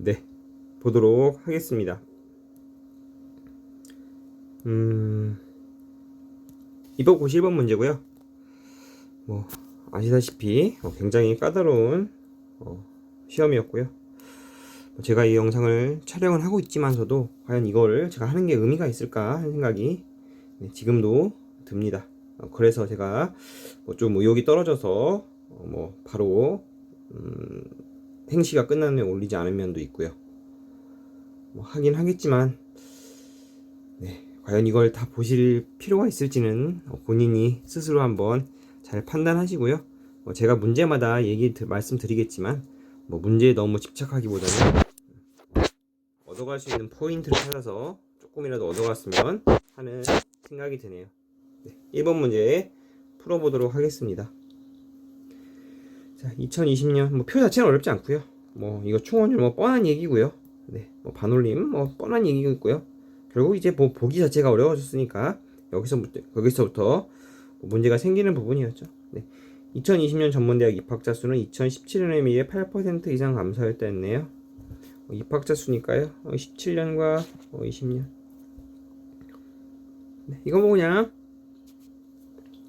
네, 보도록 하겠습니다. 이번 91번 문제고요. 뭐 아시다시피 굉장히 까다로운 시험이었고요. 제가 이 영상을 촬영을 하고 있지만서도 과연 이거를 제가 하는 게 의미가 있을까 하는 생각이 지금도 듭니다. 그래서 제가 좀 의욕이 떨어져서 바로 행시가 끝난 후에 올리지 않은 면도 있고요. 하긴 하겠지만 과연 이걸 다 보실 필요가 있을지는 본인이 스스로 한번 잘 판단하시고요. 제가 문제마다 말씀드리겠지만 문제에 너무 집착하기보다는 얻어갈 수 있는 포인트를 찾아서 조금이라도 얻어갔으면 하는 생각이 드네요. 1번 문제 풀어보도록 하겠습니다. 자, 2020년 표 자체는 어렵지 않고요. 이거 충원율 뻔한 얘기고요. 반올림 뻔한 얘기고요. 결국 이제 보기 자체가 어려워졌으니까 여기서부터 문제가 생기는 부분이었죠. 2020년 전문대학 입학자 수는 2017년에 비해 8% 이상 감소했다 했네요. 입학자 수니까요. 17년과 20년. 이거 그냥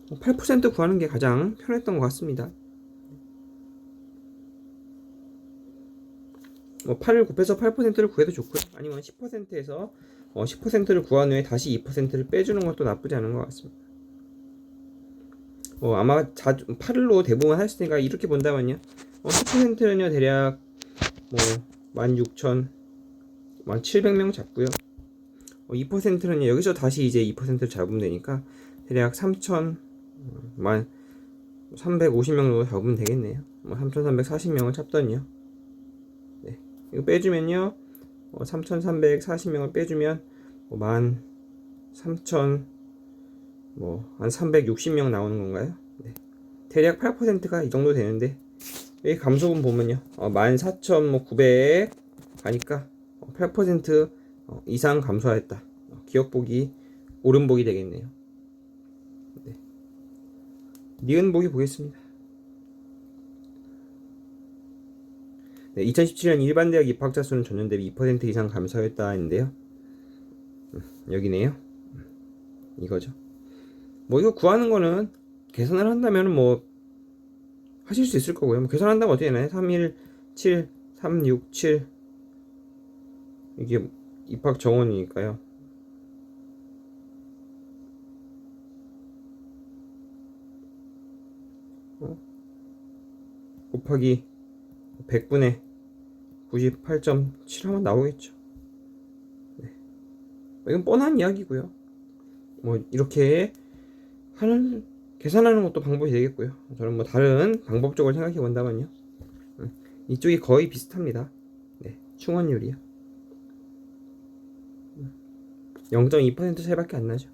8% 구하는 게 가장 편했던 것 같습니다. 8을 곱해서 8%를 구해도 좋고요. 아니면 10%에서 10%를 구한 후에 다시 2%를 빼주는 것도 나쁘지 않은 것 같습니다. 아마 8로 대부분 하셨으니까 이렇게 본다면요. 10%는요 대략 16,000, 1,700명 잡고요. 2%는요 여기서 다시 이제 2%를 잡으면 되니까 대략 3,000, 350명 정도 잡으면 되겠네요. 3,340명을 잡더니요. 이거 빼주면요 3,340명을 빼주면 13,000 한 360명 나오는 건가요? 대략 8%가 이 정도 되는데 여기 감소분 보면요 14,900 가니까 8% 이상 감소했다. 기억보기 옳은보기 되겠네요. 니은보기 보겠습니다. 2017년 일반 대학 입학자 수는 전년 대비 2% 이상 감소했다 했는데요. 여기네요. 이거죠. 이거 구하는 거는 계산을 한다면 하실 수 있을 거고요. 계산한다면 어떻게 되나요? 317, 367 이게 입학 정원이니까요. 곱하기 100분의 98.7 하면 나오겠죠. 이건 뻔한 이야기고요. 이렇게 계산하는 것도 방법이 되겠고요. 저는 다른 방법적으로 생각해 본다면요. 이쪽이 거의 비슷합니다. 충원율이요. 0.2% 차이밖에 안 나죠.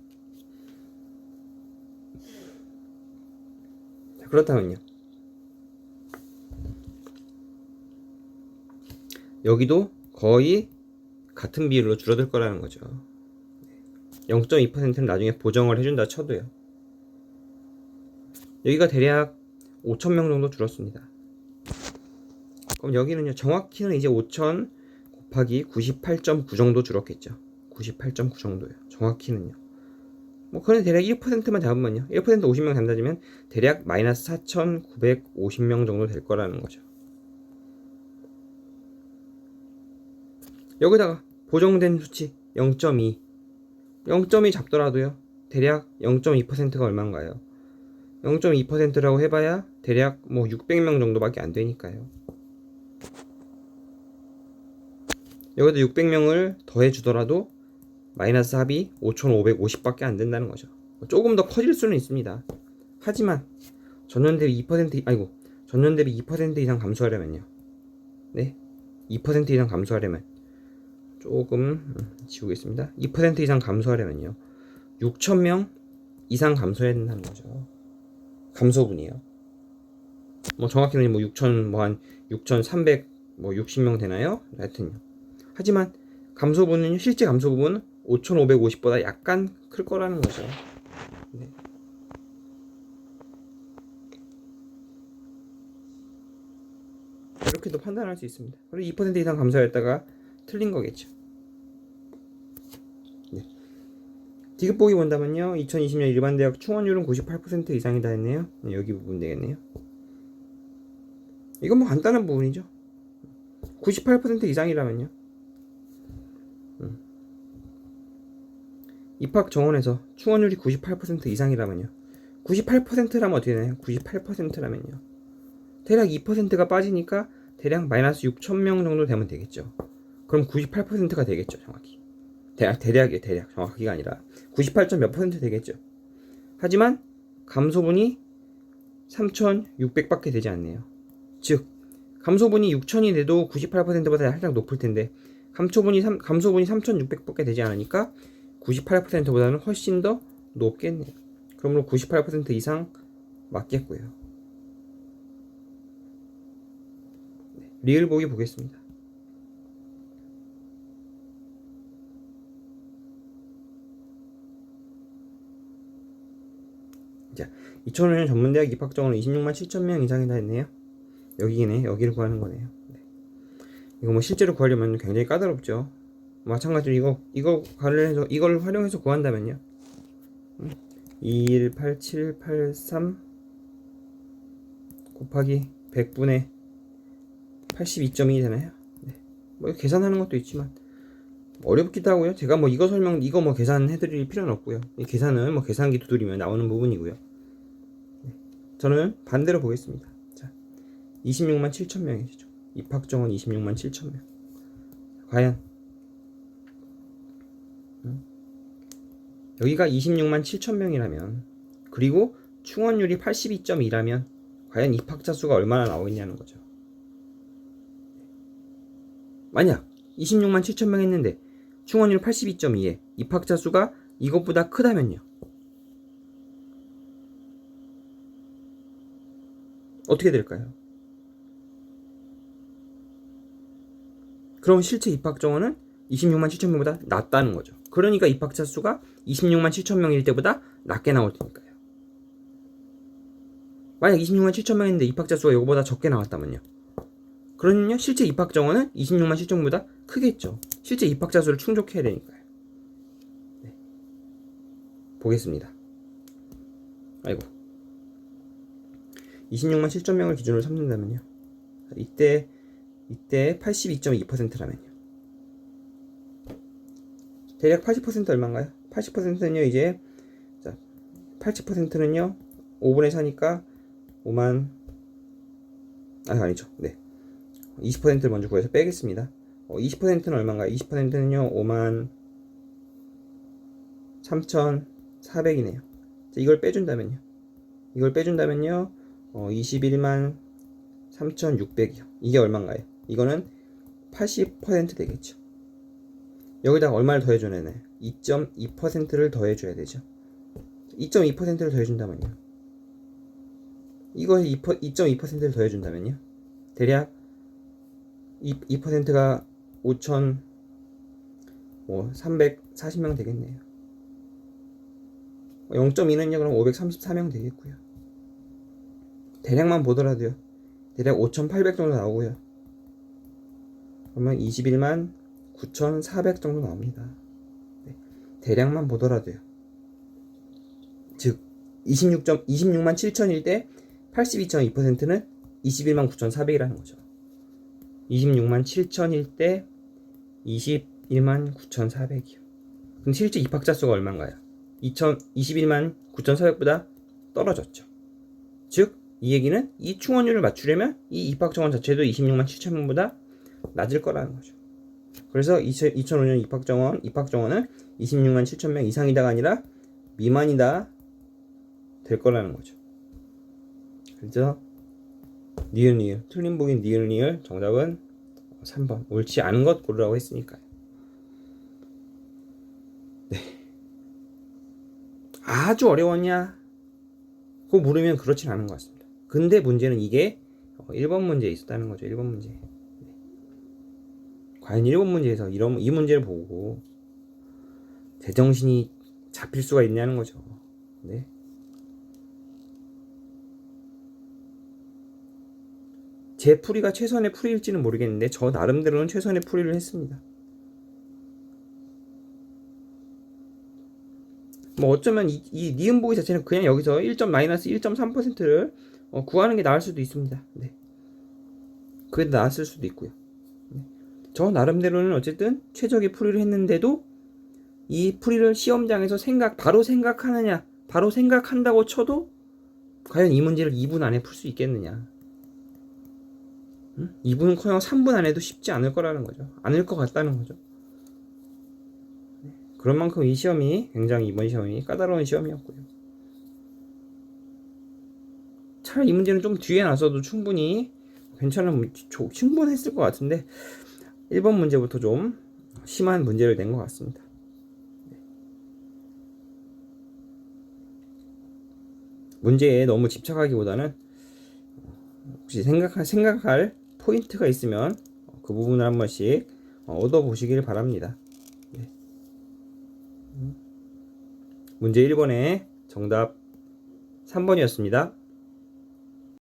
자, 그렇다면요. 여기도 거의 같은 비율로 줄어들 거라는 거죠. 0.2%는 나중에 보정을 해준다 쳐도요. 여기가 대략 5,000명 정도 줄었습니다. 그럼 여기는요, 정확히는 이제 5,000 곱하기 98.9 정도 줄었겠죠. 98.9 정도요. 정확히는요. 그건 대략 1%만 잡으면요. 1% 50명 잡아주면 대략 마이너스 4,950명 정도 될 거라는 거죠. 여기다가 보정된 수치 0.2 0.2 잡더라도요 대략 0.2%가 얼마인가요? 0.2%라고 해봐야 대략 600명 정도밖에 안 되니까요. 여기다 600명을 더해 주더라도 마이너스 합이 5,550밖에 안 된다는 거죠. 조금 더 커질 수는 있습니다. 하지만 전년 대비 2% 이상 감소하려면요. 2% 이상 감소하려면 조금 지우겠습니다. 2% 이상 감소하려면요 6,000명 이상 감소해야 된다는 거죠. 감소분이요. 정확히는 6,000 한 6,360명 되나요? 하여튼요. 하지만 감소분은 실제 감소분은 5,550보다 약간 클 거라는 거죠. 이렇게도 판단할 수 있습니다. 그리고 2% 이상 감소했다가 틀린 거겠죠. 네. 디귿 보기 본다면요. 2020년 일반 대학 충원율은 98% 이상이다 했네요. 여기 부분 되겠네요. 이건 뭐 간단한 부분이죠. 98% 이상이라면요. 입학 정원에서 충원율이 98% 이상이라면요. 98%라면 어떻게 되나요? 98%라면요. 대략 2%가 빠지니까 대략 마이너스 6,000명 정도 되면 되겠죠. 그럼 98%가 되겠죠, 정확히. 대략이에요, 대략. 정확히가 아니라 98점 몇 % 되겠죠. 하지만 감소분이 3,600밖에 되지 않네요. 즉 감소분이 6,000이 돼도 98%보다 살짝 높을 텐데 감소분이 3,600밖에 되지 않으니까 98%보다는 훨씬 더 높겠네요. 그러므로 98% 이상 맞겠고요. 리을 보기 보겠습니다. 자, 2005년 전문대학 입학 정원은 26만 7천 명 이상이다 했네요. 여기네, 여기를 구하는 거네요. 네. 이거 뭐 실제로 구하려면 굉장히 까다롭죠. 마찬가지로 이걸 활용해서 구한다면요. 218,783 곱하기 100분의 82.2 되나요? 네. 뭐 계산하는 것도 있지만 어렵기도 하고요. 제가 뭐 이거 뭐 계산해드릴 필요는 없고요. 이 계산은 뭐 계산기 두드리면 나오는 부분이고요. 네. 저는 반대로 보겠습니다. 자, 26만 7천 명이죠. 입학 정원 26만 7천 명. 과연 여기가 26만 7천 명이라면 그리고 충원율이 82.2라면 과연 입학자 수가 얼마나 나오겠냐는 거죠. 만약 26만 7천 명 했는데 충원율 82.2에 입학자 수가 이것보다 크다면요. 어떻게 될까요? 그럼 실제 입학 정원은 26만 7천 명보다 낮다는 거죠. 그러니까 입학자 수가 26만 7천 명일 때보다 낮게 나올 테니까요. 만약 26만 7천 명인데 입학자 수가 이거보다 적게 나왔다면요. 그러면요 실제 입학 정원은 26만 7천 명보다 크겠죠. 실제 입학자 수를 충족해야 되니까요. 네. 보겠습니다. 아이고 26만 7천 명을 기준으로 삼는다면요. 이때 82.2%라면요. 대략 80% 얼마인가요? 80%는요 이제 80%는요 5분의 4니까 5만 아니죠. 네. 20%를 먼저 구해서 빼겠습니다. 20%는 얼마인가요? 20%는요 5만 3,400이네요. 이걸 빼준다면요. 21만 3,600이요. 이게 얼마인가요? 이거는 80% 되겠죠. 여기다가 얼마를 더해줘야 되나요? 2.2%를 더해줘야 되죠. 2.2%를 더해준다면요. 이거에 2.2%를 더해준다면요. 대략 2%가 5,340명 되겠네요. 0.2는요, 그럼 534명 되겠고요. 대략만 보더라도요. 대략 5,800 정도 나오고요. 그러면 21만 9,400 정도 나옵니다. 네. 대략만 보더라도요. 즉 26만 7천일 때 82.2%는 21만 9,400이라는 거죠. 26만 7천일 때 21만 9,400이요. 그럼 실제 입학자 수가 얼마인가요? 21만 9,400보다 떨어졌죠. 즉 이 얘기는 이 충원율을 맞추려면 이 입학 정원 자체도 26만 7천 명보다 낮을 거라는 거죠. 그래서 2005년 입학 정원은 26만 7천 명 이상이다가 아니라 미만이다 될 거라는 거죠. 그래서 니은 틀린 보기 니은 정답은 3번 옳지 않은 것 고르라고 했으니까요. 네. 아주 어려웠냐? 그거 물으면 그렇진 않은 것 같습니다. 근데 문제는 이게 1번 문제에 있었다는 거죠. 1번 문제. 네. 과연 1번 문제에서 이 문제를 보고 제정신이 잡힐 수가 있냐는 거죠. 네. 제 풀이가 최선의 풀이일지는 모르겠는데 저 나름대로는 최선의 풀이를 했습니다. 뭐 어쩌면 이 니은 보기 자체는 그냥 여기서 1.-1.3%를 구하는 게 나을 수도 있습니다. 네. 그게 나았을 수도 있고요. 네. 저 나름대로는 어쨌든 최적의 풀이를 했는데도 이 풀이를 시험장에서 바로 생각하느냐, 바로 생각한다고 쳐도 과연 이 문제를 2분 안에 풀 수 있겠느냐. 2분은커녕 3분 안에도 쉽지 않을 거라는 거죠. 않을 것 같다는 거죠. 그런 만큼 이 시험이 굉장히 이번 시험이 까다로운 시험이었고요. 차라리 이 문제는 좀 뒤에 나서도 충분히 충분했을 것 같은데 1번 문제부터 좀 심한 문제를 낸 것 같습니다. 문제에 너무 집착하기보다는 혹시 생각할 포인트가 있으면 그 부분을 한 번씩 얻어보시길 바랍니다. 네. 문제 1번의 정답 3번이었습니다.